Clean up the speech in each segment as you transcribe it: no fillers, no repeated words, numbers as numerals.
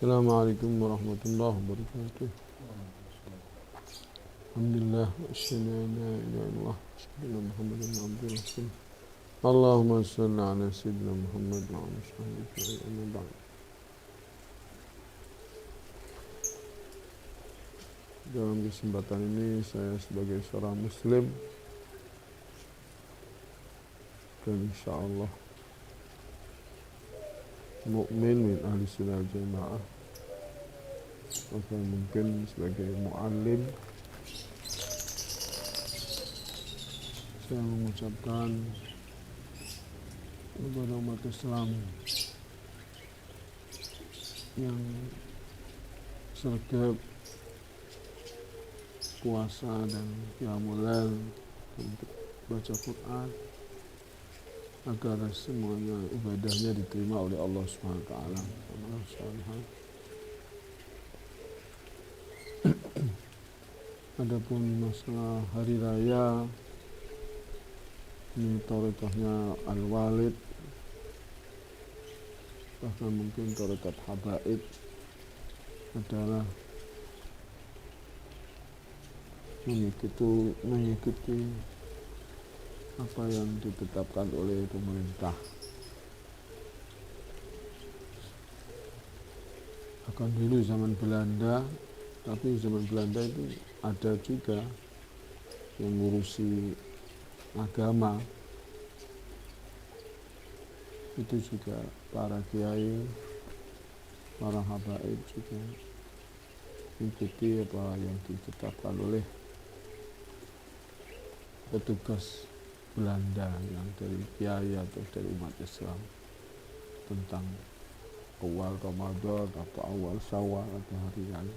Assalamualaikum warahmatullahi wabarakatuh. Alhamdulillah, asyhadu an la ilaha illallah, asyhadu anna Muhammadan abduhu wa rasuluh. Allahumma shalli ala sayyidina Muhammad wa ala alihi wa ba'd. Dalam kesempatan ini saya sebagai seorang muslim dan insyaallah mukmin min ahli sunnah jamaah, maka mungkin sebagai muallim saya mengucapkan kepada umat Islam yang sergap puasa dan qiyamul lail untuk baca Quran agar semuanya ibadahnya diterima oleh Allah Subhanahu wa taala. Adapun masalah hari raya ini tarekahnya Al-Walid, bahkan mungkin tarekat Habaib adalah mengikuti apa yang ditetapkan oleh pemerintah. Akan dulu zaman Belanda, tapi zaman Belanda itu ada juga yang ngurusi agama, itu juga para kiai, para habaib juga mengikuti apa yang ditetapkan oleh petugas Belanda yang dari kiai atau dari umat Islam tentang awal Ramadan atau awal Syawal atau hari raya.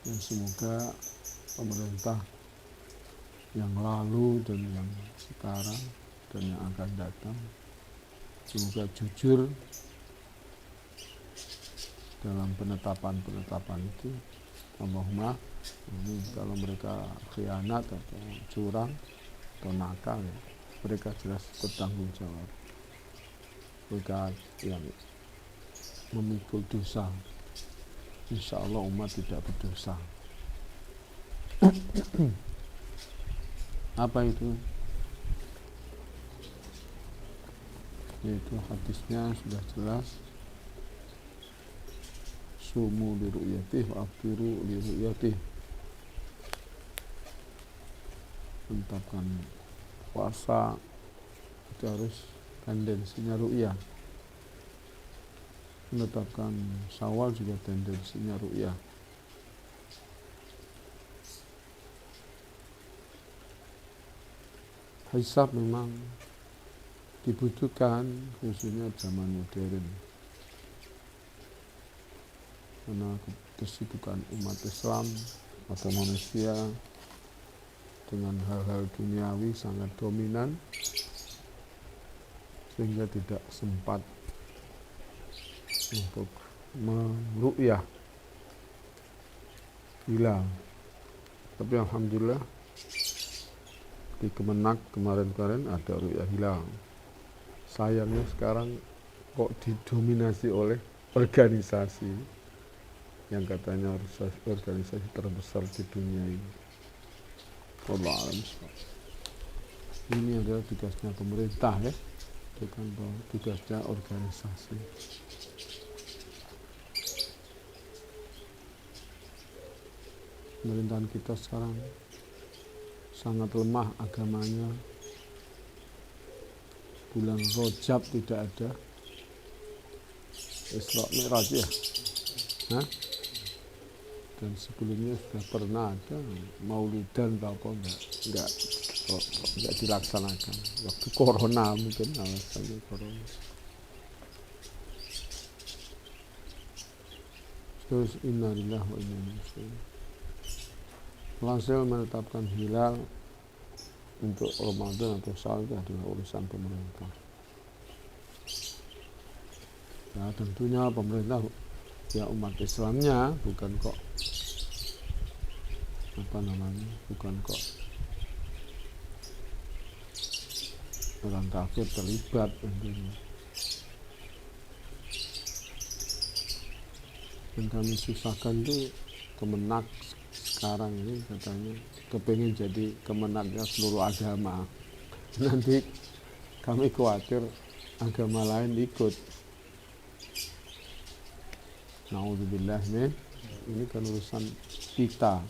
Dan semoga pemerintah yang lalu dan yang sekarang dan yang akan datang semoga jujur dalam penetapan itu. Allahumma, ini kalau mereka khianat atau curang atau nakal, ya, mereka jelas bertanggung jawab. Mereka yang memikul dosa, insya Allah umat tidak berdosa. Apa itu? Yaitu hadisnya sudah jelas. Sumu li ru'yatih wa aftiru li ru'yatih. Menetapkan puasa itu harus tendensinya ru'yah. Menetapkan Syawal juga tendensinya ru'yah. Hisab memang dibutuhkan khususnya zaman modern, karena kesibukan umat Islam atau manusia dengan hal-hal duniawi sangat dominan sehingga tidak sempat untuk meru'yah hilal. Tapi alhamdulillah di Kemenak kemarin-kemarin ada ru'yah hilal. Sayangnya sekarang kok didominasi oleh organisasi yang katanya organisasi terbesar di dunia ini. Wallahu a'lam. Ini adalah tugasnya pemerintah, ya, bukan tugasnya organisasi. Pemerintahan kita sekarang sangat lemah agamanya. Bulan Rajab tidak ada Isra Mi'raj, ya. Hah? Dan sebelumnya sudah pernah ada Maulidan atau enggak dilaksanakan waktu corona, mungkin alasannya corona. Terus innalillahi wa inna ilaihi raji'un. Hasil menetapkan hilal untuk Ramadan atau Syawal adalah urusan pemerintah. Nah, tentunya pemerintah ya umat Islamnya, bukan kok orang kafir terlibat tentunya. Yang kami susahkan tuh Kemenak sekarang ini katanya kepengen jadi kemenaknya seluruh agama. Nanti kami khawatir agama lain ikut. Na'udzubillah min. Ini kan urusan kita.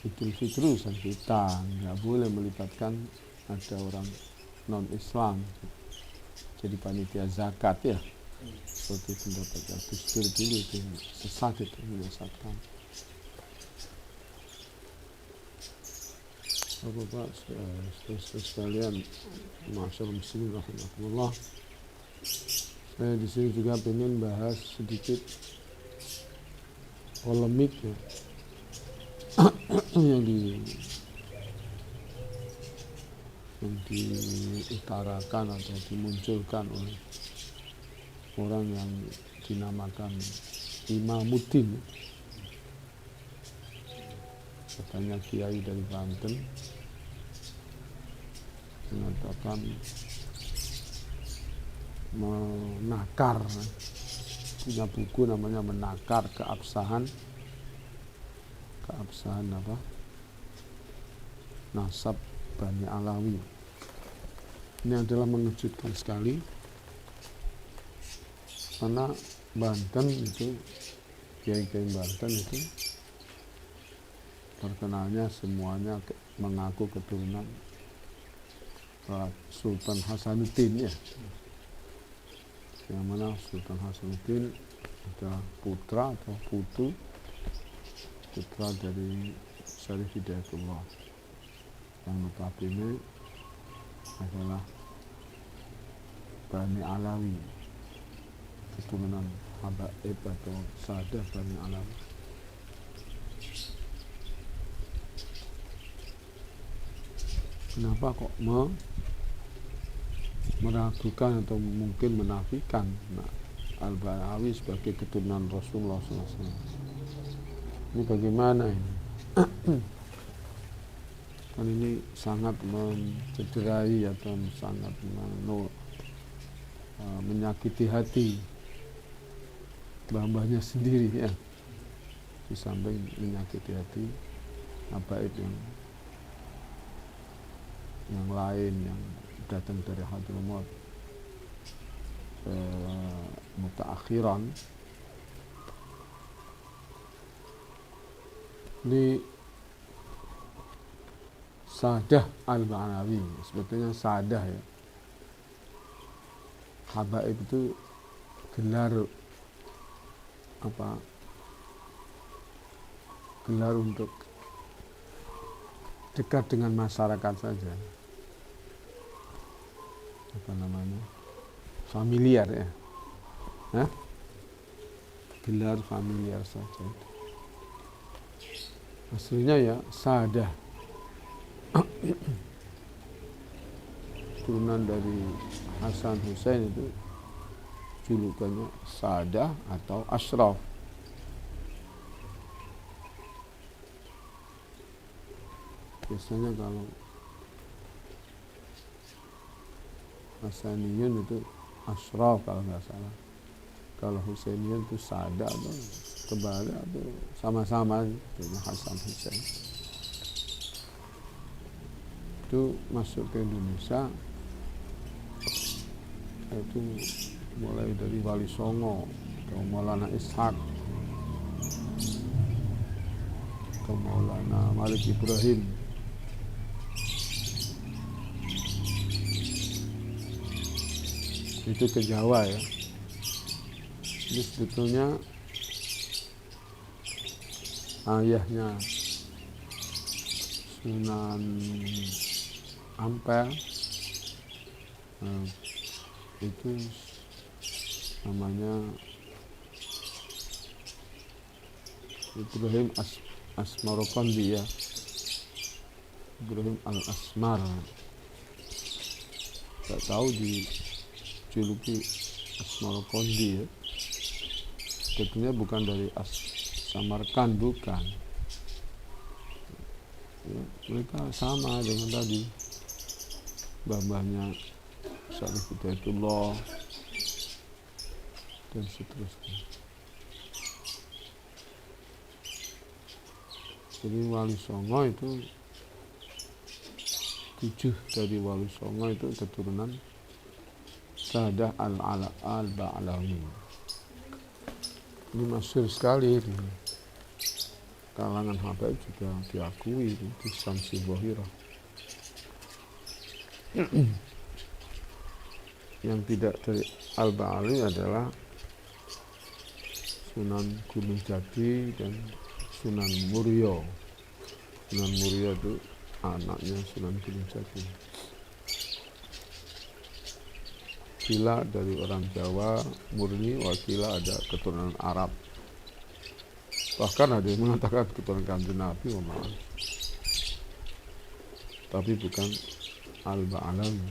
Idul Fitri urusan kita. Nggak boleh melibatkan ada orang non-Islam. Jadi panitia zakat ya. Seperti pendapat Gus Dur dulu itu sesat, itu menyesatkan. Bapak saudara sekalian, masyaallah muslimin rahimahullah. Saya di sini juga ingin bahas sedikit polemik ya, yang diutarakan atau dimunculkan oleh orang yang dinamakan Imamuddin, katanya kiai dari Banten, mengatakan menakar, punya buku namanya Menakar Keabsahan apa? Nasab Bani Alawi. Ini adalah mengejutkan sekali, karena Banten itu, kiai-kiai Banten itu terkenalnya semuanya mengaku keturunan Sultan Hasanuddin ya. Yang mana Sultan Hasanuddin adalah putra atau putra dari Syarif Hidayatullah, yang notabene adalah Bani Alawi, keturunan Habaib atau Sadah Bani Alawi. Kenapa kok meragukan atau mungkin menafikan Al-Banawi sebagai keturunan Rasulullah SAW? Ini bagaimana ini? Kan ini sangat mencederai atau sangat menyakiti hati mbah-mbahnya sendiri ya. Di samping menyakiti hati habaib yang lain yang datang dari Hadramaut mutaakhiran. Ini Sadah Al-Banawi, sebetulnya Sadah ya. Habaib itu gelar apa? Gelar untuk dekat dengan masyarakat saja. Apa namanya? Familiar ya. Gelar familiar saja. Aslinya ya Sadah, turunan dari Hasan Hussein, itu julukannya Sadah atau Ashraf. Biasanya kalau Hasaniyun itu Ashraf kalau nggak salah. Kalau Husainiyun itu Sadah atau kebalik atau sama-sama dengan Hasan Hussein. Itu masuk ke Indonesia itu mulai dari Wali Songo ke Maulana Ishaq ke Maulana Malik Ibrahim, itu ke Jawa ya. Ini sebetulnya ayahnya Sunan Ampel, itu namanya Ibrahim Asmarokondi ya, Ibrahim Al-Asmar. Tidak tahu dijuluki Asmarokondi ya. Sebetulnya bukan dari Samarkand, bukan. Ya, mereka sama dengan tadi mbah-mbahnya Syarif Hidayatullah dan seterusnya. Jadi Wali Songo itu 7 dari Wali Songo itu keturunan Sadah Al-Ba'alawi. Ini masyhur sekali di kalangan habaib juga diakui di Syamsi Zahirah. Yang tidak dari Al-Ba'alawi adalah Sunan Gunung Jati dan Sunan Muria. Sunan Muria itu anaknya Sunan Gunung Jati. Wakila dari orang Jawa murni, wakila ada keturunan Arab. Bahkan ada yang mengatakan keturunan Kanjeng Nabi, tapi bukan Al-Ba'alawi.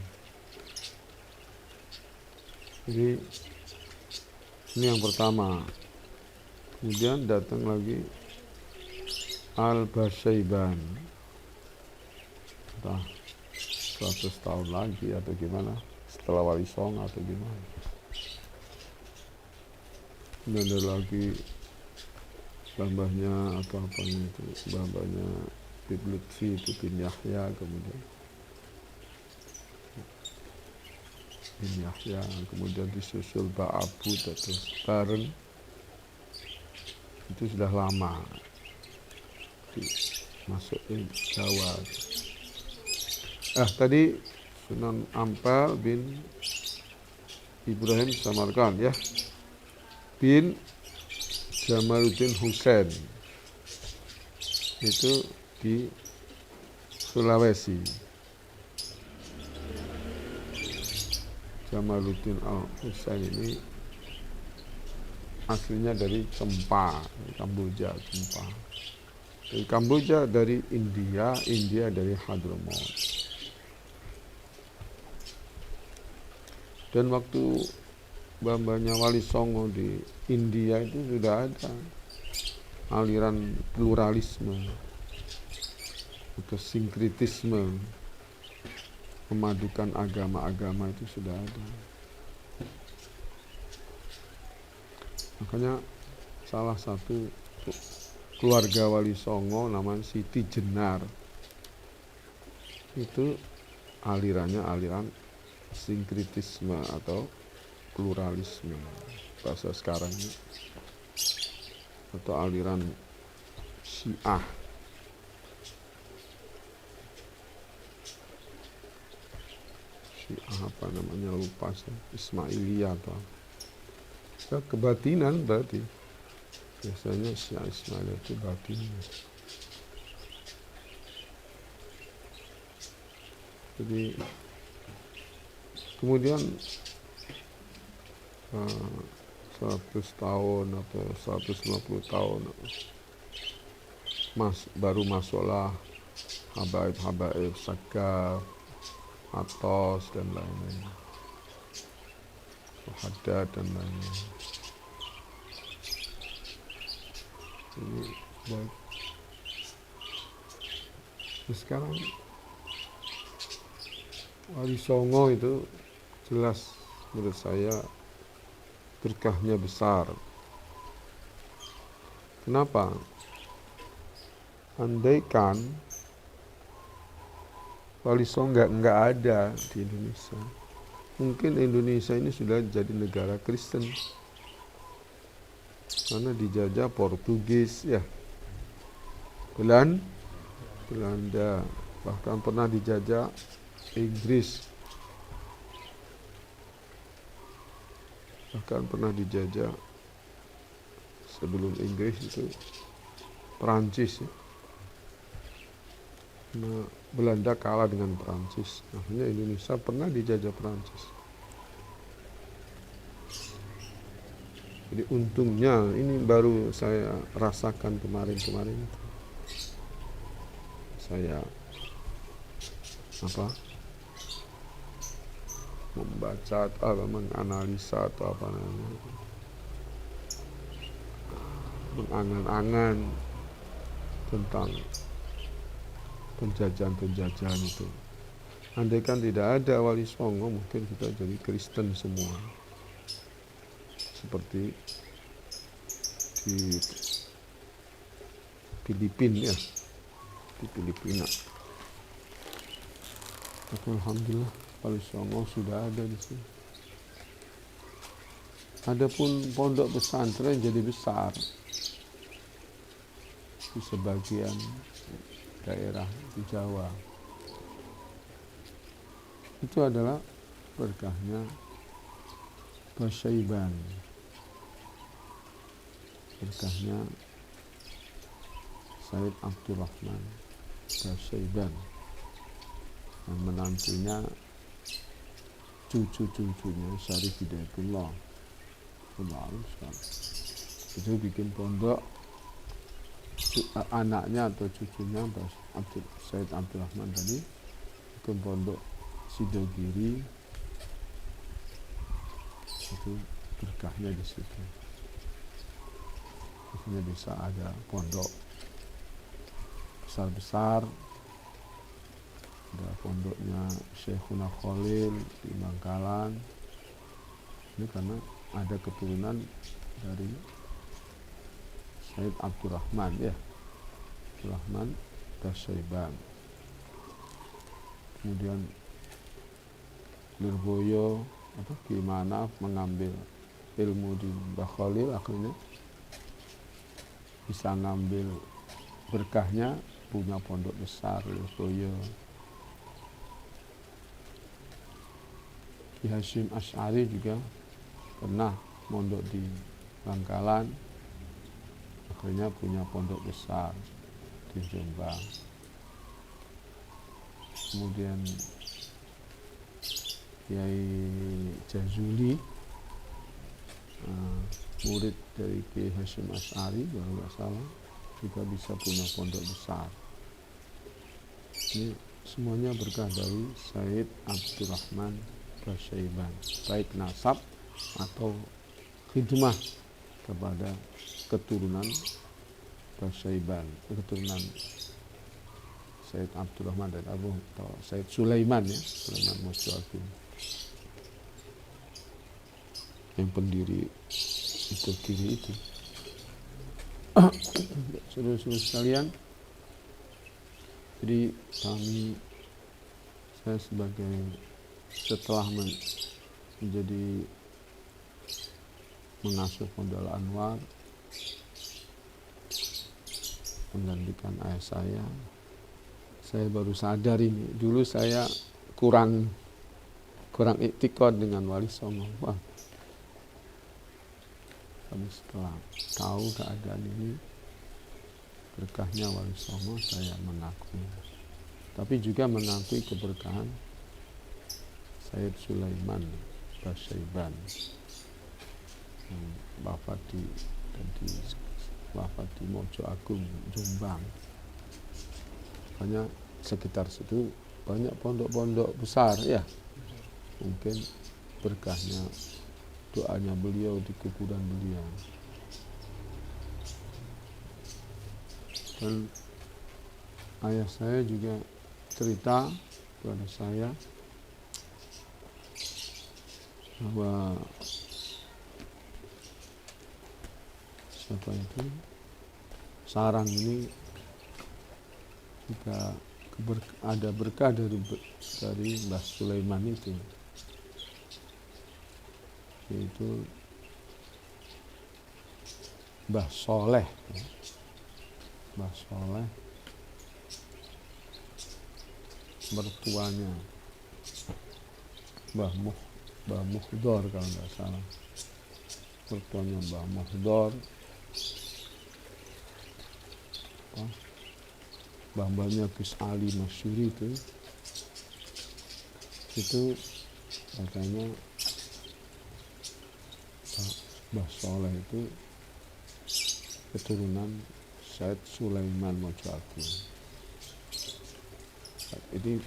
Jadi ini yang pertama. Kemudian datang lagi Al-Basaiban. Entah 100 tahun lagi atau gimana, setelah Wali Songo atau gimana. Kemudian ada lagi mbah-mbahnya atau apanya itu, mbah-mbahnya Lutfi itu bin Yahya, kemudian bin Yahya, kemudian disusul Ba'abud atau bareng. Itu sudah lama masuk Jawa. Tadi Sunan Ampel bin Ibrahim Samarkand ya, bin Jamaluddin Husain itu di Sulawesi. Jamaluddin Husain ini aslinya dari Cempa, Kamboja, Cempa. Dari Kamboja, dari India dari Hadramaut. Dan waktu mbah-mbahnya Wali Songo di India itu sudah ada aliran pluralisme atau sinkritisme, memadukan agama-agama itu sudah ada. Makanya salah satu keluarga Wali Songo namanya Siti Jenar itu alirannya aliran sinkritisme atau pluralisme bahasa sekarangnya, atau aliran Syiah. Syiah apa namanya, lupa saya, Ismailiyah atau kebatinan berarti. Biasanya Syiah Ismailiyah itu batinan. Jadi kemudian 100 tahun atau 150 tahun baru masuklah habaib Sakaf, Atos dan lain-lain, Haddad dan lain-lain. Ini baik. Sekarang Wali Songo itu jelas menurut saya berkahnya besar. Kenapa? Andaikan Wali Songo nggak ada di Indonesia, mungkin Indonesia ini sudah jadi negara Kristen, karena dijajah Portugis ya, Belanda, bahkan pernah dijajah Inggris, bahkan pernah dijajah sebelum Inggris itu Perancis ya. Nah, Belanda kalah dengan Perancis, akhirnya Indonesia pernah dijajah Perancis. Jadi untungnya ini baru saya rasakan kemarin-kemarin itu. Saya membaca atau menganalisa atau apa namanya, mengangan-angan tentang penjajahan itu. Andai kan tidak ada Wali Songo, mungkin kita jadi Kristen semua. Seperti di Filipina ya, di Filipina. Tapi alhamdulillah Wali Songo sudah ada di sini. Adapun pondok pesantren jadi besar di sebagian daerah di Jawa. Itu adalah berkahnya Basyaiban, berkahnya Said Abdurrahman Basyaiban, dan menantunya cucu-cucunya Syarif Hidayatullah. Itu bikin pondok, anaknya atau cucunya Said Abdurrahman tadi bikin pondok Sidogiri. Itu berkahnya di situ. Akhirnya bisa ada pondok besar-besar. Ada pondoknya Syekhuna Khalil di Bangkalan. Ini karena ada keturunan dari Said Abdurrahman ya, Abdurrahman Basyaiban. Kemudian Lirboyo gimana mengambil ilmu di Mbah Khalil, akhirnya bisa ngambil berkahnya, punya pondok besar Lirboyo. Ki Hasyim Asy'ari juga pernah mondok di Bangkalan, akhirnya punya pondok besar di Jombang. Kemudian Kiai Jazuli, murid dari Ki Hasyim Asy'ari kalau nggak salah, juga bisa punya pondok besar. Ini semuanya berkah dari Said Abdurrahman Basyaiban, baik nasab atau khidmah kepada keturunan Basyaiban, keturunan Said Abdurrahman dan Abu atau Said Sulaiman ya, Sulaiman Mojoakim, yang pendiri itu kiri itu. Saudara-saudara sekalian, jadi saya setelah menjadi mengasuh Pondok Al-Anwar, menggantikan ayah saya baru sadar ini. Dulu saya kurang iktikad dengan Wali Songo. Tapi setelah tahu keadaan ini, berkahnya Wali Songo, saya mengakui. Tapi juga mengakui keberkahan Said Sulaiman Basyaiban yang wafat di Mojo Agung, Jombang. Makanya sekitar situ banyak pondok-pondok besar ya. Mungkin berkahnya doanya beliau di kuburan beliau. Dan ayah saya juga cerita kepada saya bahwa siapa itu sarang ini jika ada berkah dari Mbah Sulaiman itu, yaitu Mbah Soleh. Mbah Soleh mertuanya Mbah Muhdor kalau nggak salah, mertuanya Mbah Muhdor, mbah-mbahnya Gus Ali Masyuri itu katanya Mbah Soleh itu keturunan Said Sulaiman Mojo Agung. Ini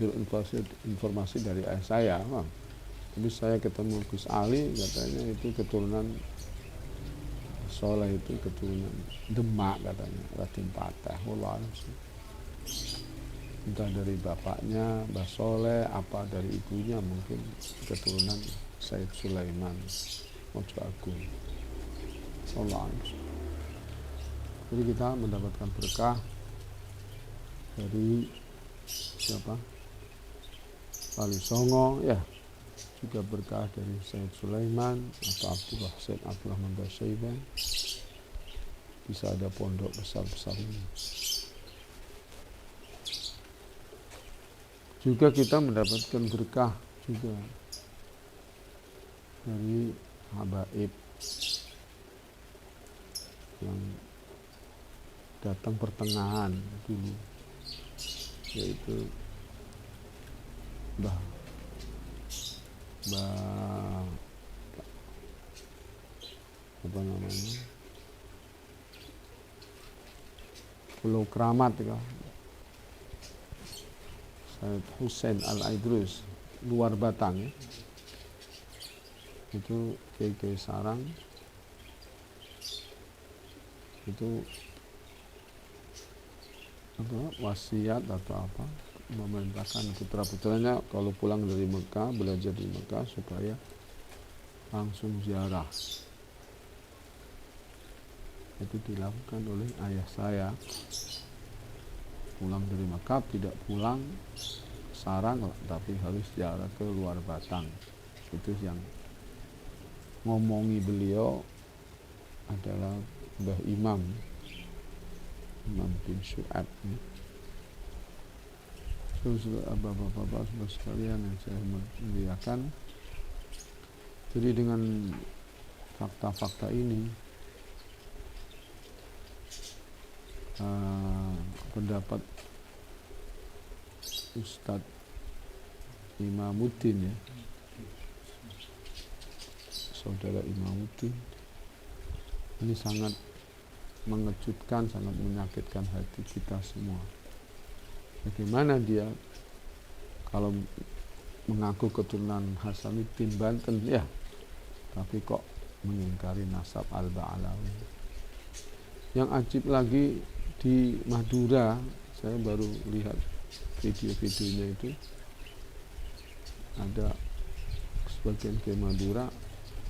informasi dari ayah saya, Bang. Tapi saya ketemu Gus Ali, katanya itu keturunan Soleh, itu keturunan Demak katanya, Raden Patah. entah dari bapaknya Mbah Soleh, apa dari ibunya, mungkin keturunan Said Sulaiman Mojo Agung. Allah. Jadi kita mendapatkan berkah dari siapa? Wali Songo, ya, juga berkah dari Said Sulaiman atau Abdullah Said Abdurrahman Basyaiban. Bisa ada pondok besar-besar ini. Juga kita mendapatkan berkah juga dari habaib yang datang pertengahan dulu, yaitu Mbah apa namanya, Pulau Keramat ya, Said Hussein Al-Aidrus, luar Batang ya. Itu Kiai Sarang itu apa, wasiat atau apa, memerintahkan putra-putranya kalau pulang dari Mekah, belajar di Mekah supaya langsung ziarah. Itu dilakukan oleh ayah saya. Pulang dari Mekah tidak pulang Sarang, tapi harus ziarah ke luar Batang. Itu yang ngomongi beliau adalah Mbah Imam bin Syu'ab. Bapak-bapak sekalian yang saya muliakan, jadi dengan fakta-fakta ini pendapat Ustadz Imamuddin ya, saudara Imamuddin, ini sangat mengejutkan, sangat menyakitkan hati kita semua. Bagaimana dia kalau mengaku keturunan Hasanuddin Banten ya, tapi kok mengingkari nasab Al-Ba'alawi. Yang ajib lagi di Madura, saya baru lihat video-videonya itu, ada sebagian ke Madura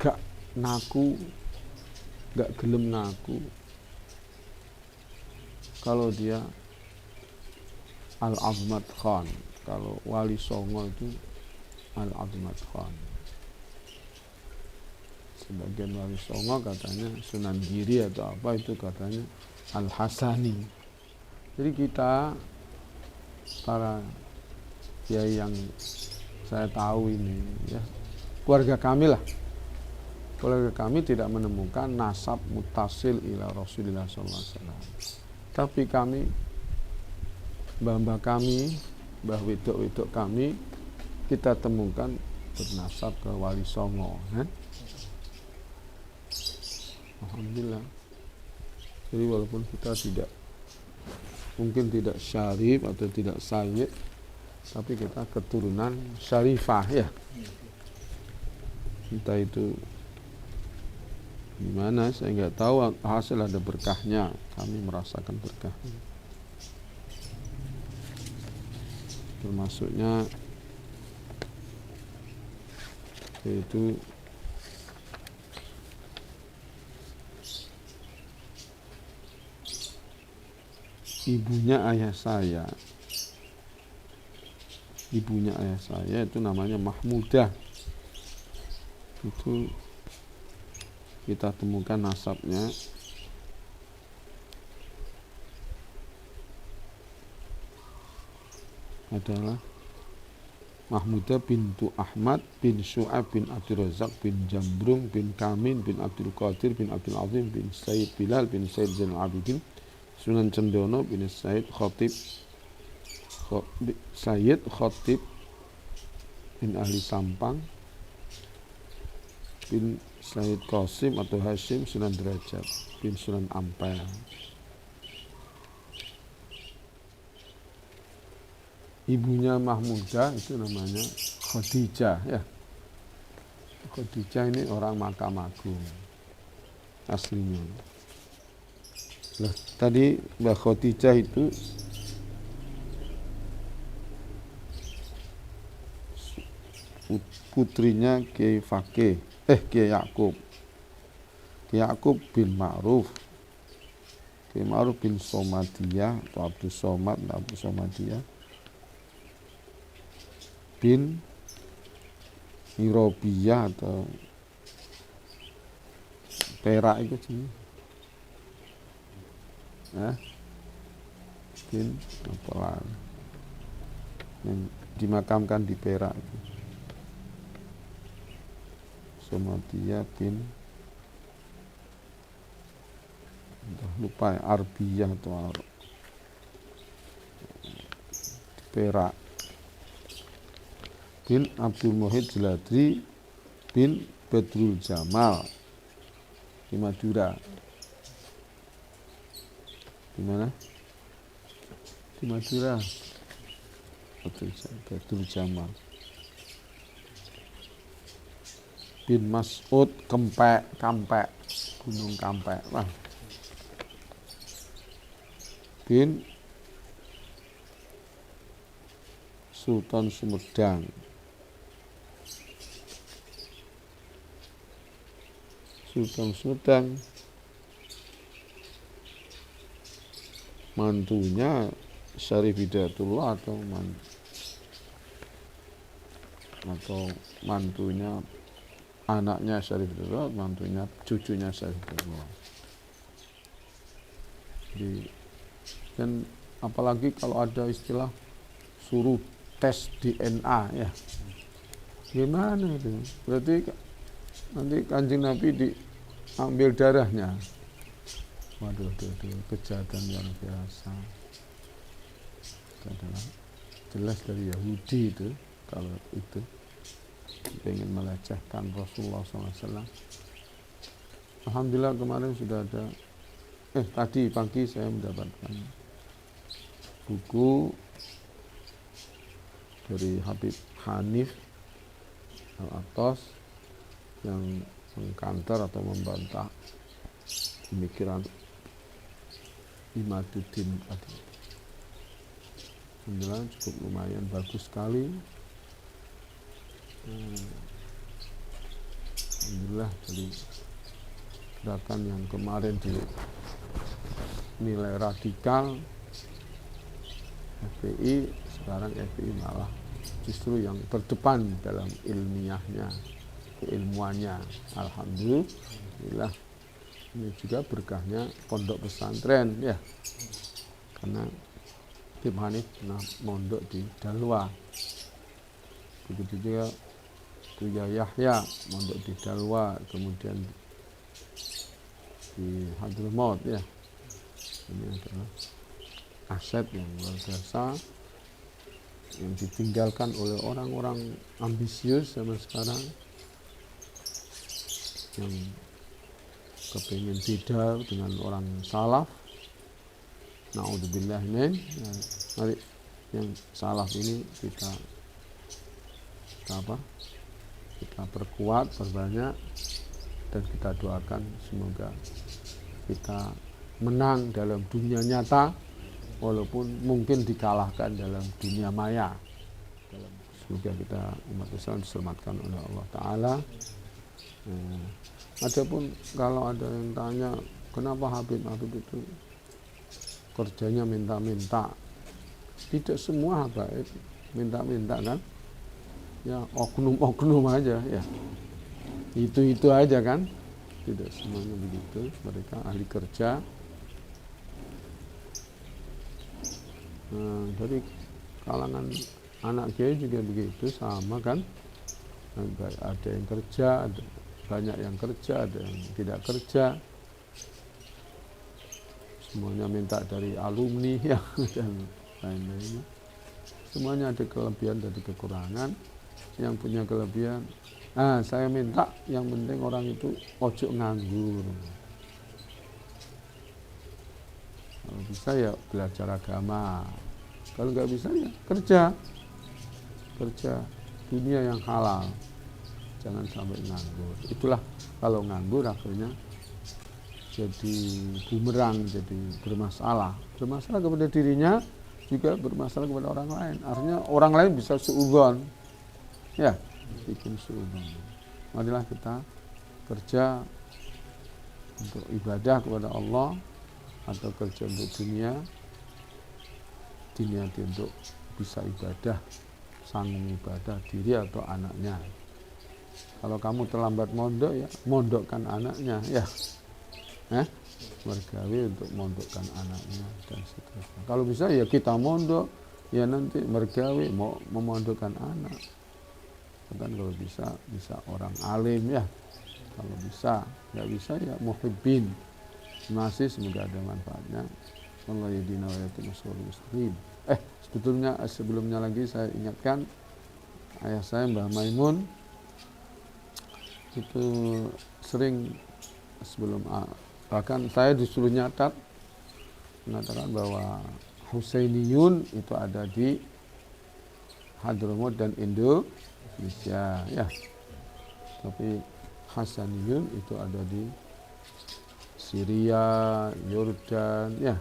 gak naku, gak gelem naku kalau dia Al-Azmat Khan, kalau Wali Songo itu Al-Azmat Khan. Sebagian Wali Songo katanya Sunan Giri atau apa itu katanya Al-Hasani. Jadi kita para kiai yang saya tahu ini ya, keluarga kami lah, keluarga kami tidak menemukan nasab mutasil ila Rasulullah SAW. Tapi kami, mbah-mbah kami, mbah wedok-wedok kami, kita temukan bernasab ke Wali Songo. Alhamdulillah. Jadi walaupun kita mungkin tidak syarif atau tidak sayyid, tapi kita keturunan syarifah ya. Entah itu gimana, saya nggak tahu, hasil ada berkahnya, kami merasakan berkahnya. Termasuknya yaitu ibunya ayah saya itu namanya Mahmudah. Itu kita temukan nasabnya adalah Mahmudah bintu Ahmad bin Syu'ab bin Abdul Razak bin Jambrung bin Kamin bin Abdul Qadir bin Abdul Azim bin Sayyid Bilal bin Sayyid Zainal Abidin Sunan Cendono bin Sayyid Khatib bin Ahli Sampang bin Sayyid Qasim atau Hashim Sunan Derajat bin Sunan Ampel. Ibunya Mahmudah itu namanya Khadijah ya. Khadijah ini orang Mahkamah Agung aslinya. Tadi Mbak Khadijah itu putrinya Kiai Fakih, Kiai Yakub. Kiai Yakub bin Ma'ruf. Kiai Ma'ruf bin Somadiyah atau Abdul Somad, Abdul Somadiyah bin Irobiyah atau Perak itu sih. Bin apalah yang dimakamkan di Perak itu. Somadiyah bin lupa ya, Arbiyah atau Perak. Bin Abdul Muhid Jiladri bin Badrul Jamal di Madura. Di mana? Di Madura. Badrul Jamal. Bin Mas'ud Kampek, Gunung Kampek. Wah. Bin Sultan Sumedang. Sultan Sumedang mantunya Syarif Hidayatullah atau mantunya anaknya Syarif Hidayatullah, mantunya cucunya Syarif Hidayatullah. Dan apalagi kalau ada istilah suruh tes DNA ya, gimana itu? Berarti nanti Kanjeng Nabi diambil darahnya. Waduh, kejahatan yang biasa. Itu adalah jelas dari Yahudi itu, kalau itu ingin melecehkan Rasulullah SAW. Alhamdulillah kemarin sudah ada, tadi pagi saya mendapatkan buku dari Habib Hanif Al-Atos yang mengkanter atau membantah pemikiran Imaduddin tadi. Alhamdulillah cukup lumayan bagus sekali. Alhamdulillah dari gerakan yang kemarin dinilai radikal FPI, sekarang FPI malah justru yang terdepan dalam ilmiahnya, keilmuannya. Alhamdulillah. Ini juga berkahnya pondok pesantren ya, karena Habib Hanif pernah mondok di Dalwa, begitu juga Buya Yahya mondok di Dalwa, kemudian di Hadramaut ya. Ini adalah aset yang luar biasa yang ditinggalkan oleh orang-orang ambisius zaman sekarang yang kepingin beda dengan orang salaf. Na'udzubillah min. Mari yang salaf ini kita perkuat, perbanyak, dan kita doakan semoga kita menang dalam dunia nyata walaupun mungkin dikalahkan dalam dunia maya. Semoga kita umat Islam diselamatkan oleh Allah Ta'ala. Adapun kalau ada yang tanya kenapa Habib itu kerjanya minta-minta, tidak semua habaib minta-minta kan ya, oknum-oknum aja ya, itu aja kan, tidak semuanya begitu. Mereka ahli kerja. Dari kalangan anak kiai juga begitu, sama kan, ada yang kerja, ada banyak yang kerja, ada yang tidak kerja. Semuanya minta dari alumni ya, dan lain-lain. Semuanya ada kelebihan dan kekurangan. Yang punya kelebihan, saya minta yang penting orang itu ojo nganggur. Kalau bisa ya belajar agama, kalau nggak bisa ya kerja dunia yang halal, jangan sampai nganggur. Itulah kalau nganggur akhirnya jadi bumerang, jadi bermasalah kepada dirinya, juga bermasalah kepada orang lain. Artinya orang lain bisa suudzon ya, bikin suudzon. Marilah kita kerja untuk ibadah kepada Allah atau kerja untuk dunia, diniati untuk bisa ibadah, sanggup ibadah diri atau anaknya. Kalau kamu terlambat mondok, ya mondokkan anaknya, ya, mergawe untuk mondokkan anaknya dan seterusnya. Kalau bisa ya kita mondok, ya nanti mergawe mau memondokkan anak. Kan kalau bisa orang alim, ya. Kalau bisa, nggak bisa ya muhibbin. Masih semoga ada manfaatnya. Allah yadina wa yatina muslim. Sebetulnya sebelumnya lagi saya ingatkan ayah saya Mbah Maimun itu sering sebelum bahkan saya disuruh mengatakan bahwa Husainiyun itu ada di Hadramaut dan Indonesia, ya. Tapi Hasaniyun itu ada di Syria, Yordan, ya.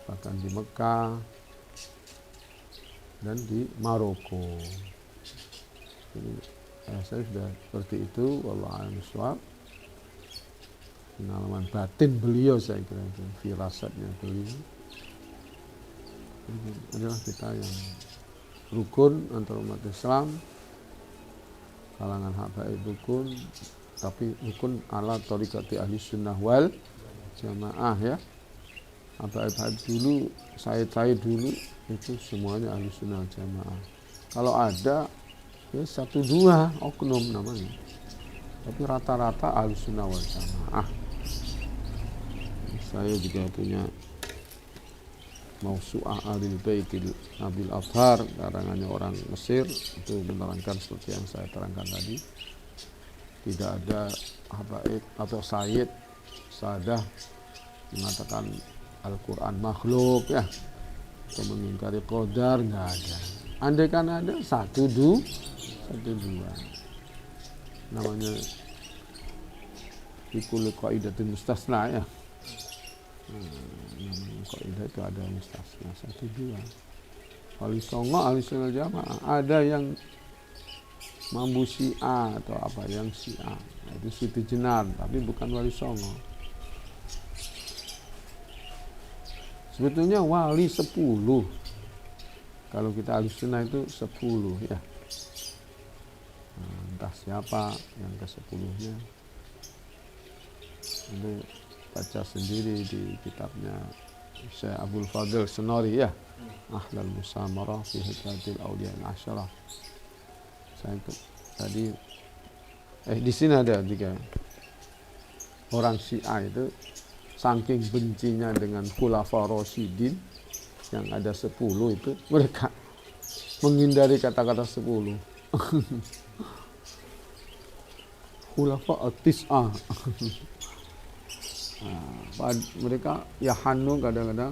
Bahkan di Mekah dan di Maroko. Jadi saya sudah seperti itu, wallahu a'lam bishawab. Pengalaman batin beliau, saya kira itu firasatnya beliau. Ini adalah kita yang rukun antara umat Islam, kalangan habaib rukun, tapi rukun ala thariqati ahli sunnah wal jamaah, ya. Habaib dulu, saya dulu itu semuanya ahli sunnah wal jamaah. Kalau ada ya 1-2 oknum namanya, tapi rata-rata ahli sunnah wal jamaah. Saya juga punya Mausu'ah Ahlul Baitil Nabil Athhar, karangannya orang Mesir, itu menerangkan seperti yang saya terangkan tadi. Tidak ada habaib atau sayyid sadah mengatakan Al-Quran makhluk, ya, atau mengingkari qadar, nggak ada. Andai kan ada 1-2 namanya fikul qaidatin mustasna, ya. Kaidah itu ada mustasna 1-2. Wali Songo, ahli sunnah jamaah, ada yang mambu Syiah atau apa yang Syiah, itu Siti Jenar, tapi bukan Wali Songo. Sebetulnya wali 10. Kalau kita ahli sunnah itu 10, ya. Entah siapa yang ke-10-nya. Itu baca sendiri di kitabnya Syekh Abdul Fadil Senori, ya, Ahlal Musamarah fi Hikayatil Awliya al-Asyarah. Saya tadi di sini ada 3 orang Syiah itu saking bencinya dengan Khulafa Rasyidin yang ada 10 itu, mereka menghindari kata-kata 10. Khulafa at-Tis'ah. Mereka ya hanu kadang-kadang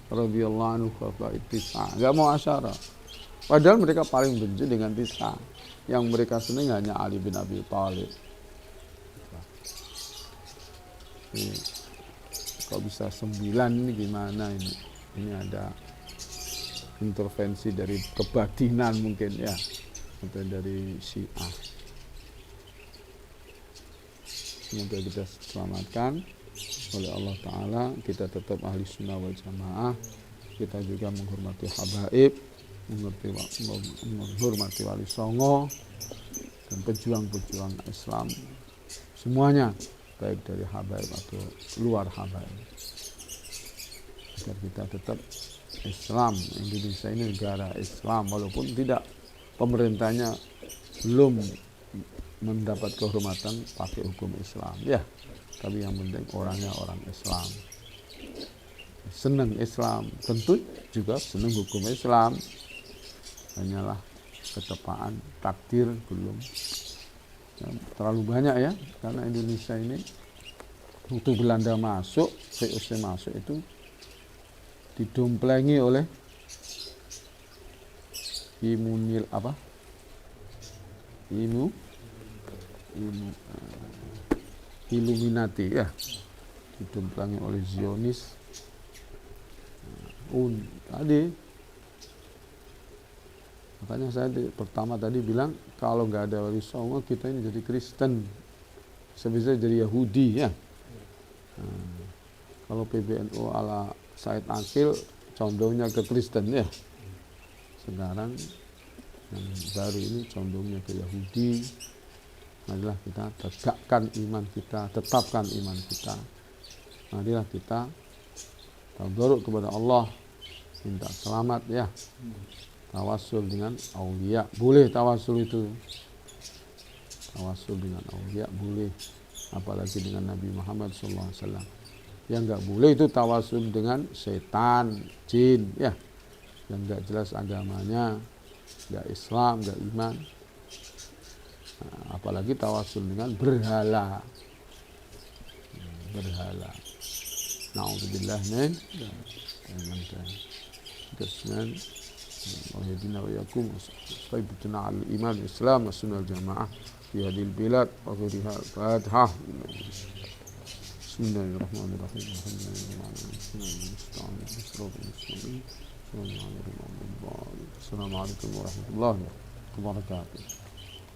radhiyallahu anhu khulafa at-Tis'ah, enggak mau asyara. Padahal mereka paling benci dengan Tis'ah. Yang mereka senang hanya Ali bin Abi Thalib. Kok bisa 9 ini gimana ini? Ini ada intervensi dari kebatinan mungkin, ya, atau dari Syiah. Semoga kita selamatkan oleh Allah Ta'ala. Kita tetap ahli sunnah wal jamaah. Kita juga menghormati habaib, menghormati Wali Songo dan pejuang-pejuang Islam semuanya, baik dari habaib atau luar habaib, agar kita tetap Islam. Indonesia ini negara Islam, walaupun tidak, pemerintahnya belum mendapat kehormatan pakai hukum Islam, ya, tapi yang penting orangnya orang Islam, senang Islam, tentu juga senang hukum Islam. Hanyalah ketepaan takdir belum terlalu banyak, ya, karena Indonesia ini waktu Belanda masuk, VOC masuk itu didomplengi oleh Illuminati, ya, didomplengi oleh Zionis. Tadi Makanya saya pertama tadi bilang kalau nggak ada wali songo kita ini jadi Kristen, bisa jadi Yahudi ya. Nah, kalau PBNU ala Said Akil condongnya ke Kristen ya. Sekarang yang baru ini condongnya ke Yahudi. Marilah kita tegakkan iman kita, tetapkan iman kita. Marilah kita tadarruk kepada Allah, minta selamat ya. Tawasul dengan aulia, boleh tawasul itu. Tawasul dengan aulia boleh, apalagi dengan Nabi Muhammad SAW. Yang nggak boleh itu tawasul dengan setan, jin ya, yang nggak jelas agamanya, nggak Islam, nggak iman. Nah, apalagi tawasul dengan berhala. Berhala. Na'udzubillah min Desman Wahyadina wa yakum Saibutuna al-iman Islam wa sunnah al-jamaah Fi hadil bilad wa ghiriha al-fatihah. Bismillahirrahmanirrahim. Assalamualaikum warahmatullahi wabarakatuh.